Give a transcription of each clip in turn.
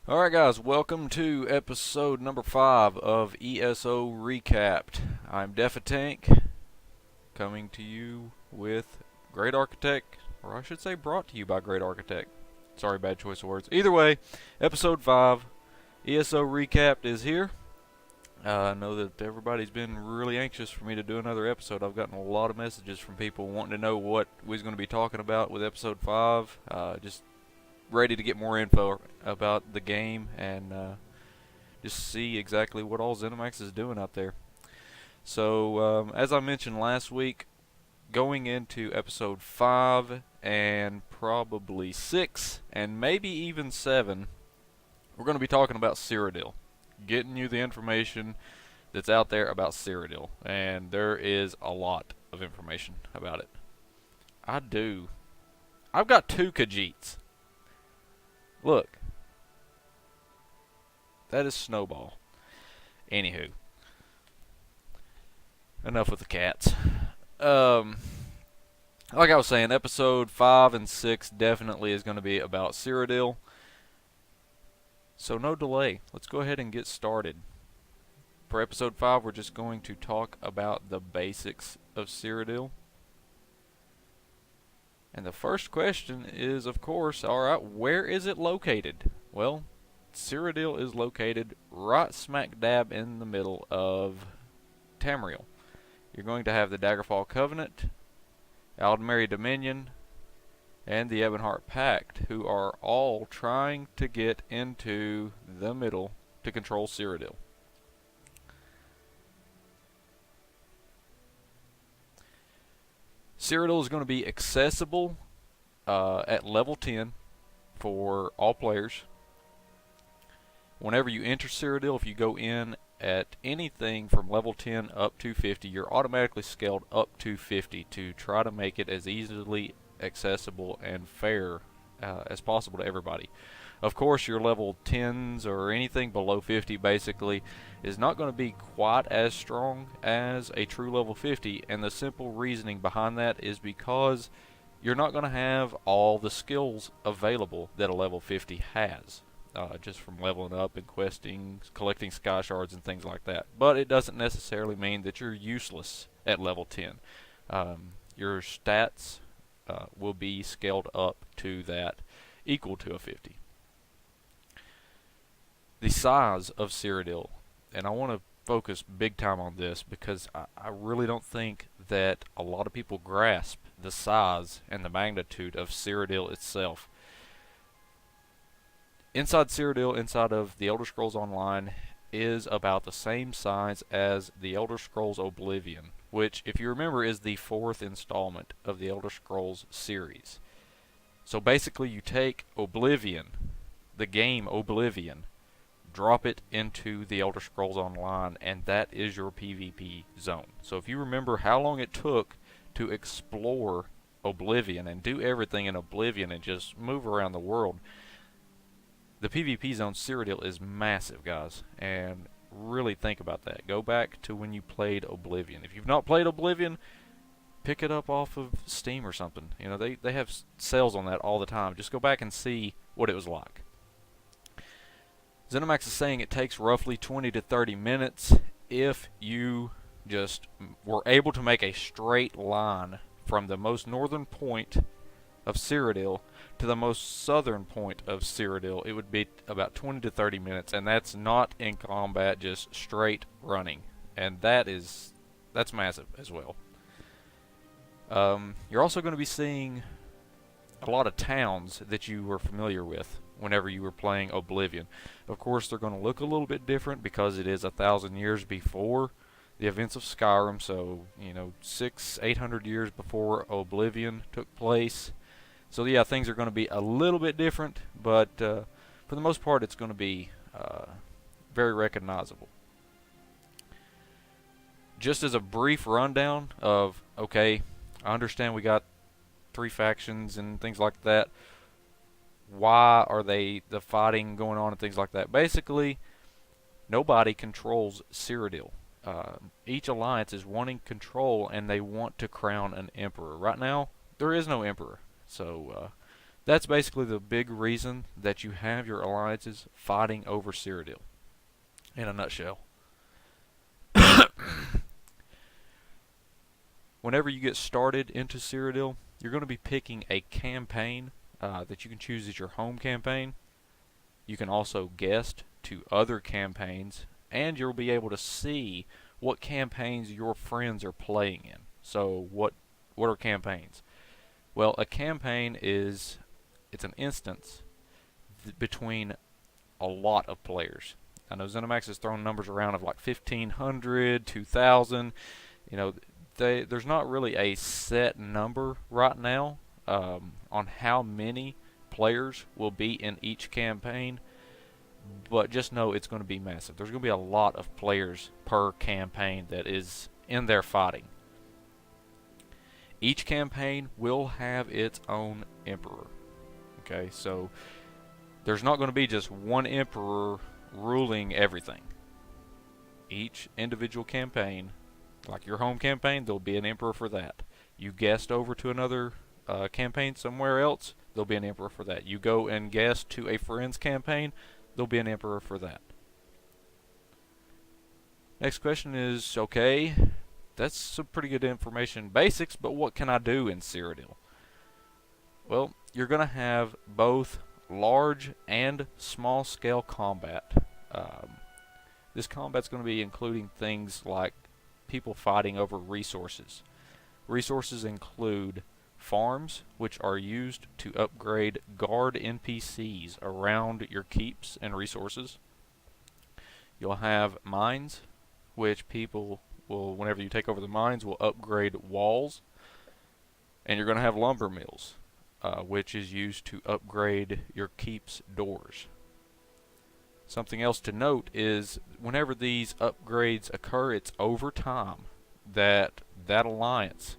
Alright guys, welcome to episode number 5 of ESO Recapped. I'm Defatank, coming to you with Great Architect, or I should say brought to you by Great Architect. Sorry, bad choice of words. Either way, episode 5, ESO Recapped is here. I know that everybody's been really anxious for me to do another episode. I've gotten a lot of messages from people wanting to know what we're going to be talking about with episode 5. Just ready to get more info about the game and just see exactly what all ZeniMax is doing out there. So, as I mentioned last week, going into episode 5 and probably 6 and maybe even 7, we're going to be talking about Cyrodiil. Getting you the information that's out there about Cyrodiil. And there is a lot of information about it. I've got 2 Khajiits. Look. That is Snowball. Anywho. Enough with the cats. Like I was saying, episode 5 and 6 definitely is going to be about Cyrodiil. So no delay. Let's go ahead and get started. For episode 5, we're just going to talk about the basics of Cyrodiil. And the first question is, of course, alright, where is it located? Well, Cyrodiil is located right smack dab in the middle of Tamriel. You're going to have the Daggerfall Covenant, Aldmeri Dominion, and the Ebonheart Pact, who are all trying to get into the middle to control Cyrodiil. Cyrodiil is going to be accessible at level 10 for all players. Whenever you enter Cyrodiil, if you go in at anything from level 10 up to 50, you're automatically scaled up to 50 to try to make it as easily accessible and fair as possible to everybody. Of course, your level 10s or anything below 50 basically is not going to be quite as strong as a true level 50, and the simple reasoning behind that is because you're not going to have all the skills available that a level 50 has, just from leveling up and questing, collecting sky shards and things like that. But it doesn't necessarily mean that you're useless at level 10. Your stats will be scaled up to that equal to a 50. The size of Cyrodiil, and I want to focus big time on this because I really don't think that a lot of people grasp the size and the magnitude of Cyrodiil itself. Inside Cyrodiil, inside of the Elder Scrolls Online, is about the same size as the Elder Scrolls Oblivion, which, if you remember, is the 4th installment of the Elder Scrolls series. So basically you take Oblivion, the game Oblivion, drop it into the Elder Scrolls Online, and that is your PvP zone. So if you remember how long it took to explore Oblivion and do everything in Oblivion and just move around the world, the PvP zone Cyrodiil is massive, guys, and really think about that. Go back to when you played Oblivion. If you've not played Oblivion, pick it up off of Steam or something. You know, they have sales on that all the time. Just go back and see what it was like. ZeniMax is saying it takes roughly 20 to 30 minutes if you just were able to make a straight line from the most northern point of Cyrodiil to the most southern point of Cyrodiil. It would be about 20 to 30 minutes, and that's not in combat, just straight running. And that's massive as well. You're also going to be seeing a lot of towns that you were familiar with whenever you were playing Oblivion. Of course, they're going to look a little bit different because it is 1,000 years before the events of Skyrim, so, 600-800 years before Oblivion took place. So yeah, things are going to be a little bit different, but for the most part it's going to be very recognizable. Just as a brief rundown of, okay, I understand we got 3 factions and things like that. Why are the fighting going on and things like that? Basically, nobody controls Cyrodiil. Each alliance is wanting control, and they want to crown an emperor. Right now, there is no emperor. So That's basically the big reason that you have your alliances fighting over Cyrodiil, in a nutshell. Whenever you get started into Cyrodiil, you're going to be picking a campaign that you can choose as your home campaign. You can also guest to other campaigns, and you'll be able to see what campaigns your friends are playing in. So what are campaigns? Well, a campaign it's an instance between a lot of players. I know ZeniMax has thrown numbers around of like 1,500, 2,000. You know, there's not really a set number right now on how many players will be in each campaign, but just know it's going to be massive. There's going to be a lot of players per campaign that is in there fighting. Each campaign will have its own emperor. Okay, so there's not going to be just one emperor ruling everything. Each individual campaign, like your home campaign, there'll be an emperor for that. You guest over to another campaign somewhere else, there'll be an emperor for that. You go and guest to a friend's campaign, there'll be an emperor for that. Next question is, okay, that's some pretty good information basics, but what can I do in Cyrodiil? Well, you're going to have both large and small scale combat. This combat's going to be including things like people fighting over resources. Resources include farms, which are used to upgrade guard NPCs around your keeps and resources. You'll have mines, which people will, whenever you take over the mines, will upgrade walls. And you're going to have lumber mills, which is used to upgrade your keep's doors. Something else to note is whenever these upgrades occur, it's over time that alliance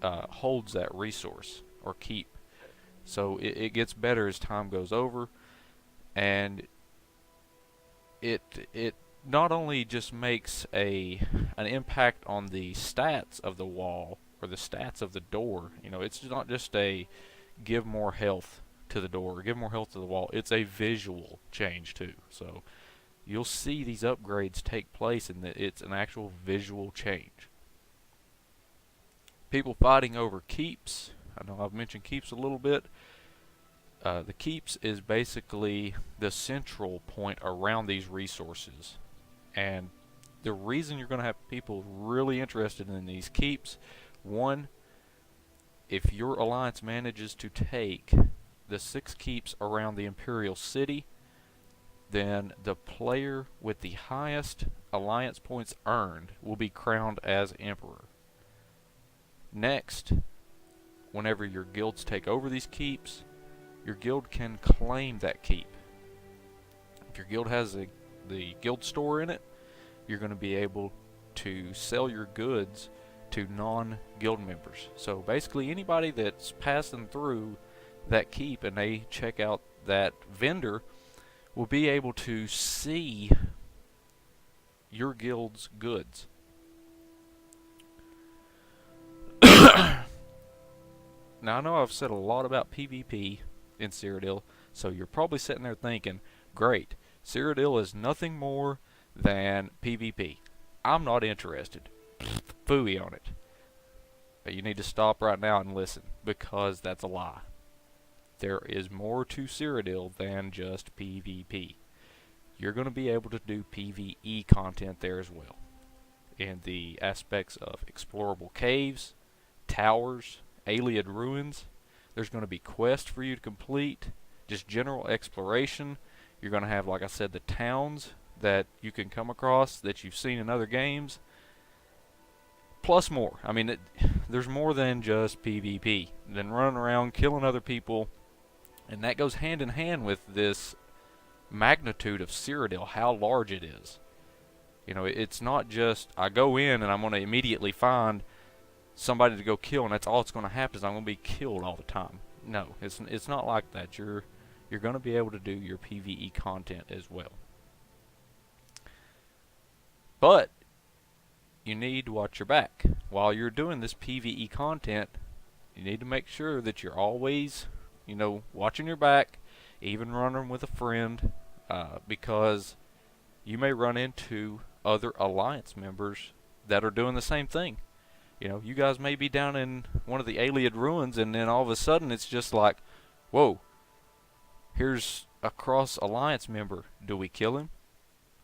holds that resource or keep. So it gets better as time goes over, and it not only just makes an impact on the stats of the wall or the stats of the door. You know, it's not just a give more health to the door or give more health to the wall. It's a visual change too. So you'll see these upgrades take place, and it's an actual visual change. People fighting over keeps. I know I've mentioned keeps a little bit. The keeps is basically the central point around these resources, and the reason you're going to have people really interested in these keeps, one, if your alliance manages to take the 6 keeps around the Imperial City, then the player with the highest alliance points earned will be crowned as Emperor. Next, whenever your guilds take over these keeps, your guild can claim that keep. If your guild has the guild store in it, you're going to be able to sell your goods to non-guild members. So basically anybody that's passing through that keep and they check out that vendor will be able to see your guild's goods. Now I know I've said a lot about PvP in Cyrodiil, so you're probably sitting there thinking, great, Cyrodiil is nothing more than PvP. I'm not interested. Phooey on it. But you need to stop right now and listen, because that's a lie. There is more to Cyrodiil than just PvP. You're going to be able to do PvE content there as well, in the aspects of explorable caves, towers, alien ruins. There's going to be quests for you to complete, just general exploration. You're going to have, like I said, the towns that you can come across that you've seen in other games, plus more. I mean, there's more than just PvP, than running around killing other people, and that goes hand in hand with this magnitude of Cyrodiil, how large it is. You know, it's not just I go in and I'm going to immediately find somebody to go kill, and that's all that's going to happen is I'm going to be killed all the time. No, it's not like that. You're going to be able to do your PvE content as well. But you need to watch your back. While you're doing this PvE content, you need to make sure that you're always you know, watching your back, even running with a friend, because you may run into other Alliance members that are doing the same thing. You know, you guys may be down in one of the Alien ruins, and then all of a sudden it's just like, whoa, here's a cross Alliance member. Do we kill him?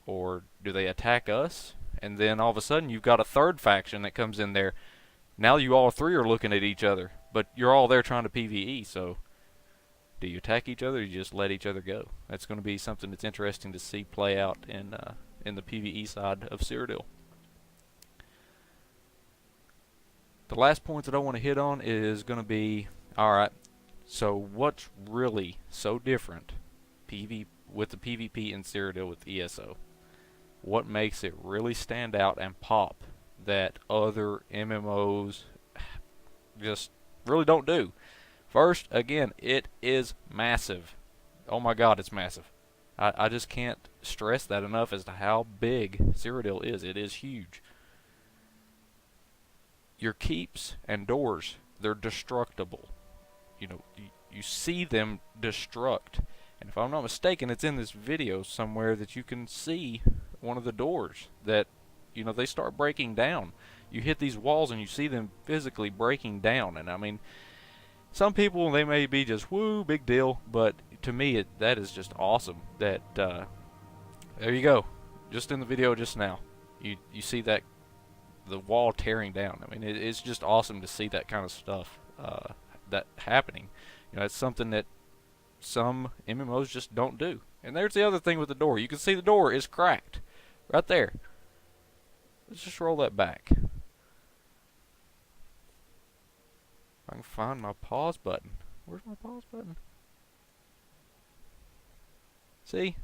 Or do they attack us? And then all of a sudden you've got a third faction that comes in there. Now you all three are looking at each other, but you're all there trying to PvE, so do you attack each other or you just let each other go? That's going to be something that's interesting to see play out in the PvE side of Cyrodiil. The last point that I want to hit on is going to be, alright, so what's really so different with the PvP in Cyrodiil with ESO? What makes it really stand out and pop that other MMOs just really don't do? First, again, it is massive. Oh my god, it's massive. I just can't stress that enough as to how big Cyrodiil is. It is huge. Your keeps and doors, they're destructible. You know, you see them destruct. And if I'm not mistaken, it's in this video somewhere that you can see one of the doors that, you know, they start breaking down. You hit these walls and you see them physically breaking down. And I mean, some people, they may be just, woo, big deal. But to me, that is just awesome. That, there you go. Just in the video just now. You see that, the wall tearing down. I mean, it's just awesome to see that kind of stuff that happening. You know, it's something that some MMOs just don't do. And there's the other thing with the door. You can see the door is cracked right there. Let's just roll that back. If I can find my pause button. Where's my pause button? See?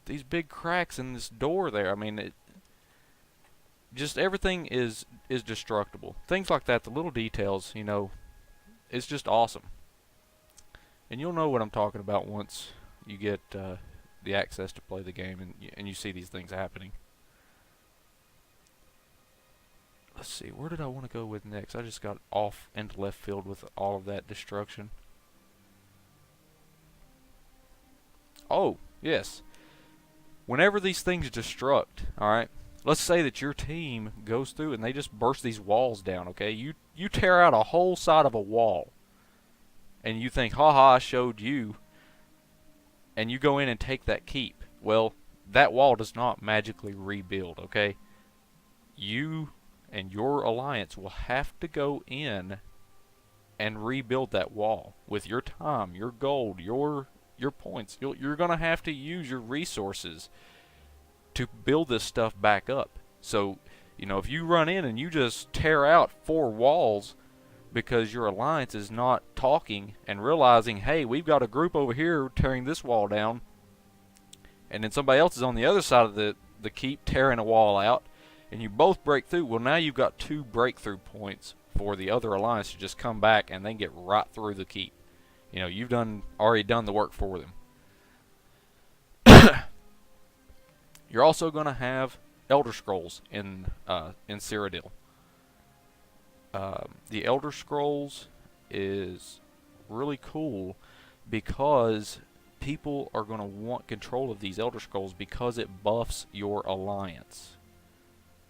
These big cracks in this door there. I mean, just everything is destructible. Things like that, the little details, you know, it's just awesome. And you'll know what I'm talking about once you get the access to play the game and you see these things happening. Let's see, where did I want to go with next? I just got off into left field with all of that destruction. Oh, yes. Whenever these things destruct, alright, let's say that your team goes through and they just burst these walls down, okay? You tear out a whole side of a wall. And you think, haha, I showed you. And you go in and take that keep. Well, that wall does not magically rebuild, okay? You and your alliance will have to go in and rebuild that wall with your time, your gold, your points. You're going to have to use your resources to build this stuff back up. So, you know, if you run in and you just tear out 4 walls because your alliance is not talking and realizing, hey, we've got a group over here tearing this wall down, and then somebody else is on the other side of the keep tearing a wall out, and you both break through, well, now you've got 2 breakthrough points for the other alliance to just come back and then get right through the keep. You know, you've already done the work for them. You're also going to have Elder Scrolls in Cyrodiil. The Elder Scrolls is really cool because people are going to want control of these Elder Scrolls because it buffs your alliance.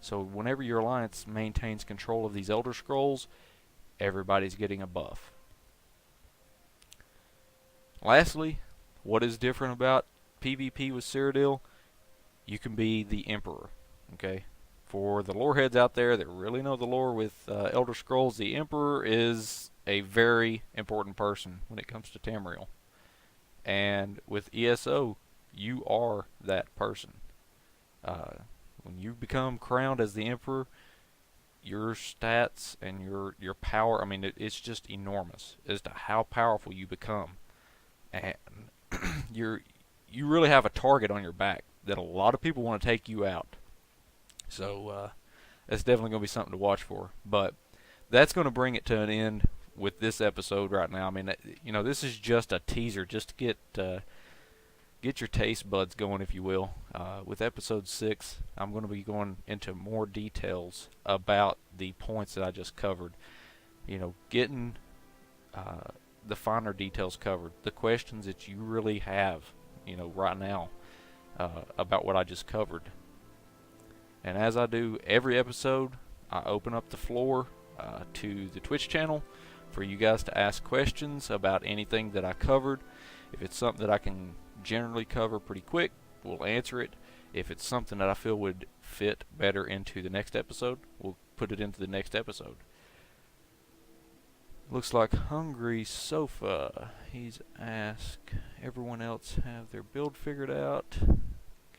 So whenever your alliance maintains control of these Elder Scrolls, everybody's getting a buff. Lastly, what is different about PvP with Cyrodiil? You can be the Emperor, okay? For the lore heads out there that really know the lore with Elder Scrolls, the Emperor is a very important person when it comes to Tamriel. And with ESO, you are that person. When you become crowned as the Emperor, your stats and your power, I mean, it's just enormous as to how powerful you become. And you really have a target on your back that a lot of people want to take you out. So that's definitely going to be something to watch for. But that's going to bring it to an end with this episode right now. I mean, you know, this is just a teaser, just to get your taste buds going, if you will. With episode 6, I'm going to be going into more details about the points that I just covered. You know, getting the finer details covered, the questions that you really have, right now, about what I just covered. And as I do every episode, I open up the floor to the Twitch channel for you guys to ask questions about anything that I covered. If it's something that I can generally cover pretty quick, we'll answer it. If it's something that I feel would fit better into the next episode, we'll put it into the next episode. Looks like Hungry Sofa. He's asked, everyone else have their build figured out?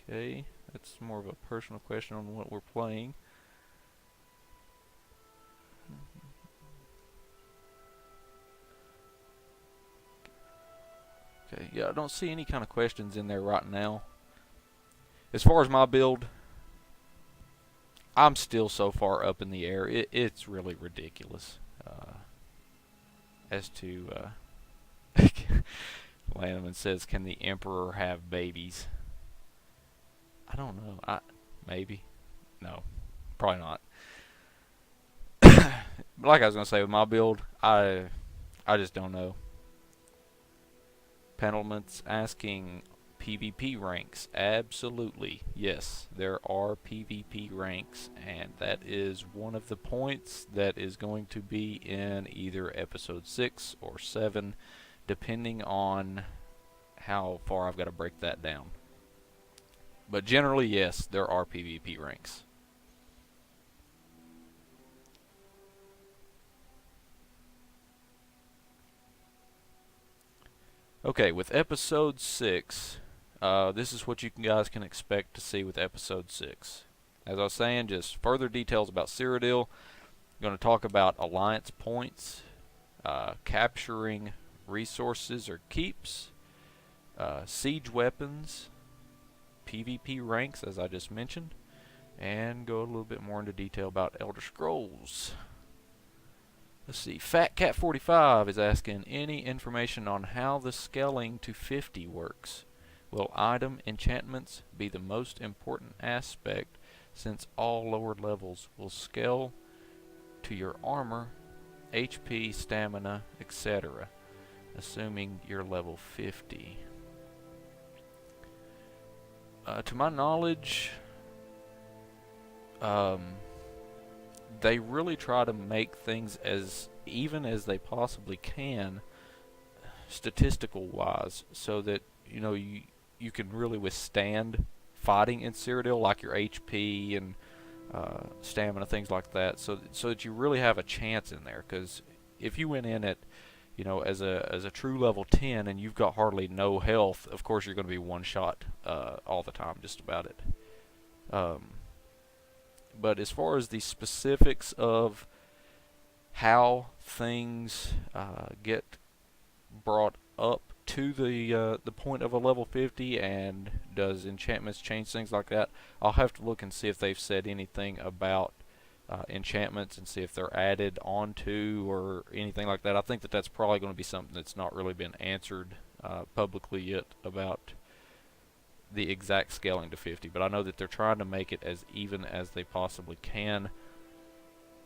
Okay, that's more of a personal question on what we're playing. Okay, yeah, I don't see any kind of questions in there right now. As far as my build, I'm still so far up in the air. It's really ridiculous. As to, Lanneman says, can the Emperor have babies? I don't know. Maybe. No, probably not. Like I was gonna say with my build, I just don't know. Pendleman's asking PvP ranks. Absolutely, yes, there are PvP ranks, and that is one of the points that is going to be in either episode 6 or 7, depending on how far I've got to break that down. But generally, yes, there are PvP ranks. Okay, with episode 6, this is what you guys can expect to see with episode 6. As I was saying, just further details about Cyrodiil. I'm going to talk about alliance points, capturing resources or keeps, siege weapons, PvP ranks, as I just mentioned, and go a little bit more into detail about Elder Scrolls. Let's see, FatCat45 is asking any information on how the scaling to 50 works. Will item enchantments be the most important aspect, since all lower levels will scale to your armor, HP, stamina, etc., assuming you're level 50? To my knowledge, they really try to make things as even as they possibly can, statistical wise, so that you can really withstand fighting in Cyrodiil, like your HP and stamina, things like that, so that you really have a chance in there. Because if you went in at as a true level 10 and you've got hardly no health, of course you're going to be one shot all the time, just about it. But as far as the specifics of how things get brought up to the point of a level 50, and does enchantments change things like that, I'll have to look and see if they've said anything about enchantments and see if they're added onto or anything like that. I think that that's probably going to be something that's not really been answered publicly yet about the exact scaling to 50, but I know that they're trying to make it as even as they possibly can.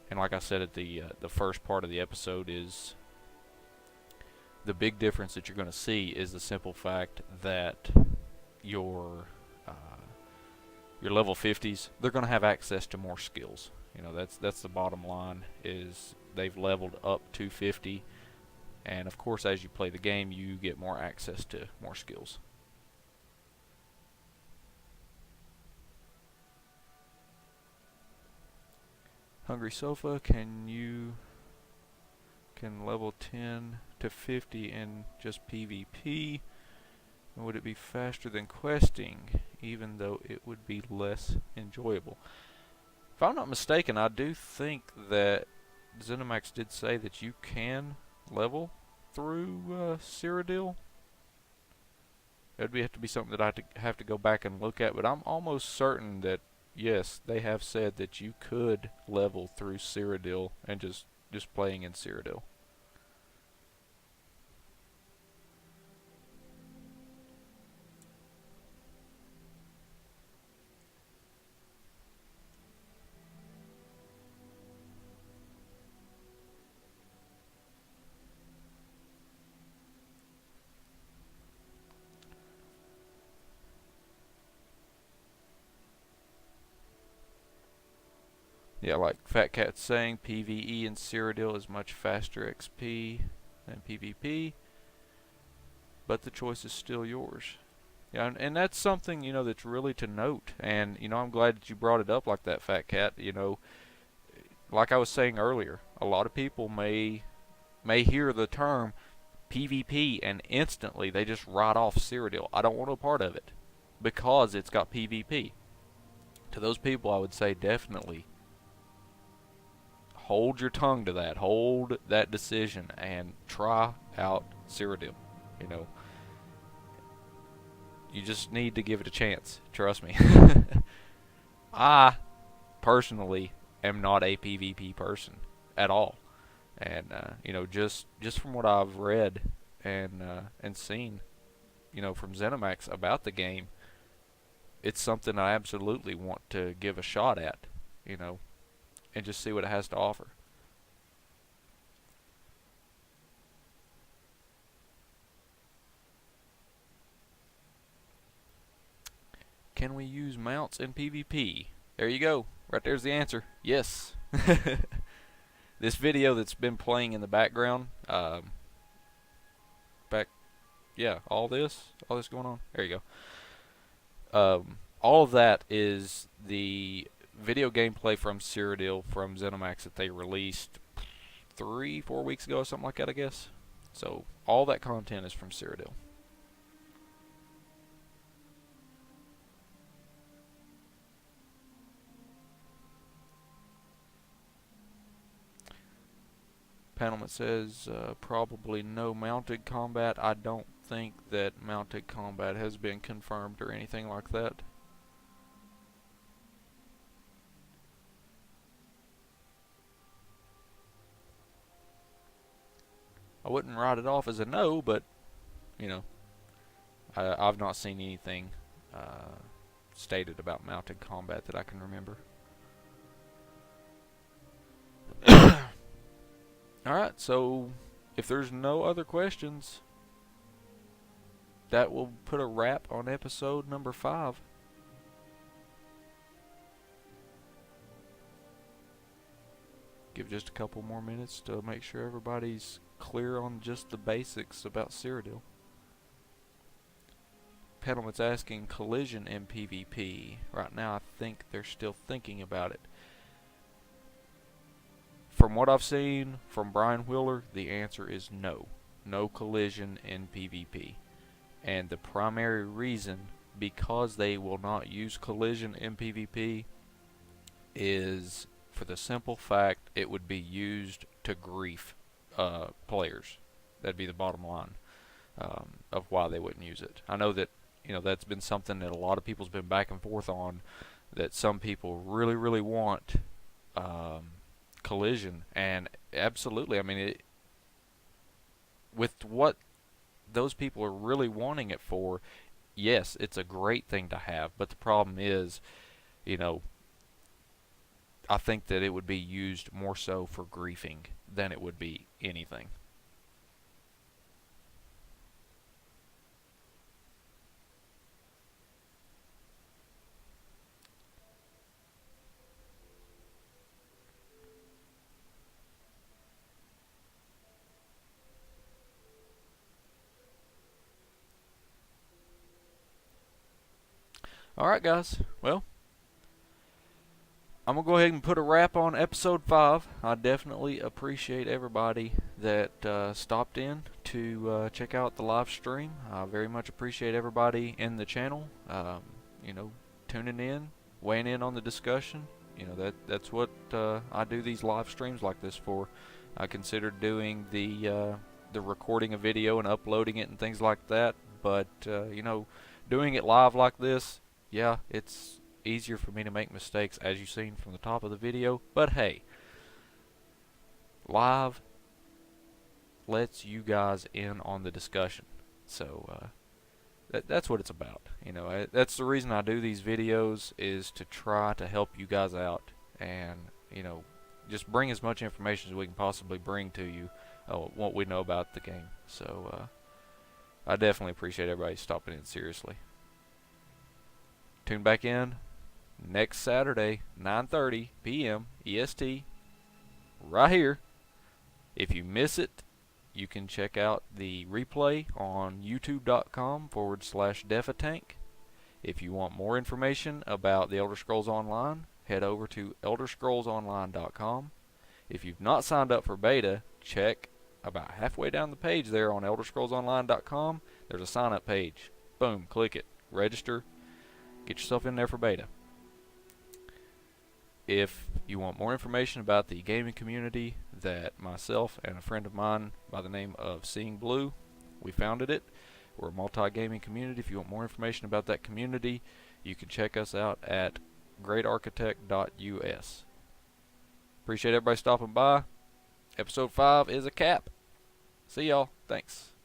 And like I said at the first part of the episode, is the big difference that you're going to see is the simple fact that your level 50s, they're going to have access to more skills. That's the bottom line, is they've leveled up to 50, and of course as you play the game you get more access to more skills. Hungry Sofa, can level 10 to 50 in just PvP? And would it be faster than questing, even though it would be less enjoyable? If I'm not mistaken, I do think that Zenimax did say that you can level through Cyrodiil. It would have to be something that I have to go back and look at, but I'm almost certain that yes, they have said that you could level through Cyrodiil and just playing in Cyrodiil. Yeah, like Fat Cat's saying, PvE in Cyrodiil is much faster XP than PvP, but the choice is still yours. Yeah, and that's something, that's really to note. And, I'm glad that you brought it up like that, Fat Cat. Like I was saying earlier, a lot of people may hear the term PvP and instantly they just write off Cyrodiil. I don't want no part of it because it's got PvP. To those people, I would say definitely hold your tongue to that. Hold that decision and try out Cyrodiil. You know, you just need to give it a chance. Trust me. I personally am not a PvP person at all, and just from what I've read and seen, from ZeniMax about the game, it's something I absolutely want to give a shot at, and just see what it has to offer. Can we use mounts in PvP? There you go. Right there's the answer. Yes. This video that's been playing in the background, all this going on. There you go. All of that is the video gameplay from Cyrodiil from ZeniMax that they released 3-4 weeks ago or something like that, I guess. So all that content is from Cyrodiil. Panelman says probably no mounted combat. I don't think that mounted combat has been confirmed or anything like that. I wouldn't write it off as a no, but I've not seen anything stated about mounted combat that I can remember. Alright, so if there's no other questions, that will put a wrap on episode number 5. Give just a couple more minutes to make sure everybody's clear on just the basics about Cyrodiil. Pendelman's asking collision in PvP. Right now I think they're still thinking about it. From what I've seen from Brian Wheeler, the answer is no. No collision in PvP. And the primary reason, because they will not use collision in PvP, is for the simple fact it would be used to grief players. That'd be the bottom line of why they wouldn't use it. I know that that's been something that a lot of people's been back and forth on, that some people really, really want collision, and absolutely, I mean, with what those people are really wanting it for, yes, it's a great thing to have, but the problem is, I think that it would be used more so for griefing than it would be anything. Alright guys, well, I'm going to go ahead and put a wrap on episode 5. I definitely appreciate everybody that stopped in to check out the live stream. I very much appreciate everybody in the channel, tuning in, weighing in on the discussion. That's what I do these live streams like this for. I considered doing the recording a video and uploading it and things like that, but doing it live like this, yeah, it's easier for me to make mistakes, as you've seen from the top of the video, but hey, live lets you guys in on the discussion, so that's what it's about. That's the reason I do these videos, is to try to help you guys out, and just bring as much information as we can possibly bring to you, what we know about the game. So I definitely appreciate everybody stopping in seriously. Tune back in next Saturday, 9:30 p.m. EST, right here. If you miss it, you can check out the replay on youtube.com/Defatank. If you want more information about the Elder Scrolls Online, head over to elderscrollsonline.com. If you've not signed up for beta, check about halfway down the page there on elderscrollsonline.com. There's a sign up page. Boom, click it, register, get yourself in there for beta. If you want more information about the gaming community that myself and a friend of mine by the name of Seeing Blue, we founded it. We're a multi-gaming community. If you want more information about that community, you can check us out at greatarchitect.us. Appreciate everybody stopping by. Episode 5 is a cap. See y'all. Thanks.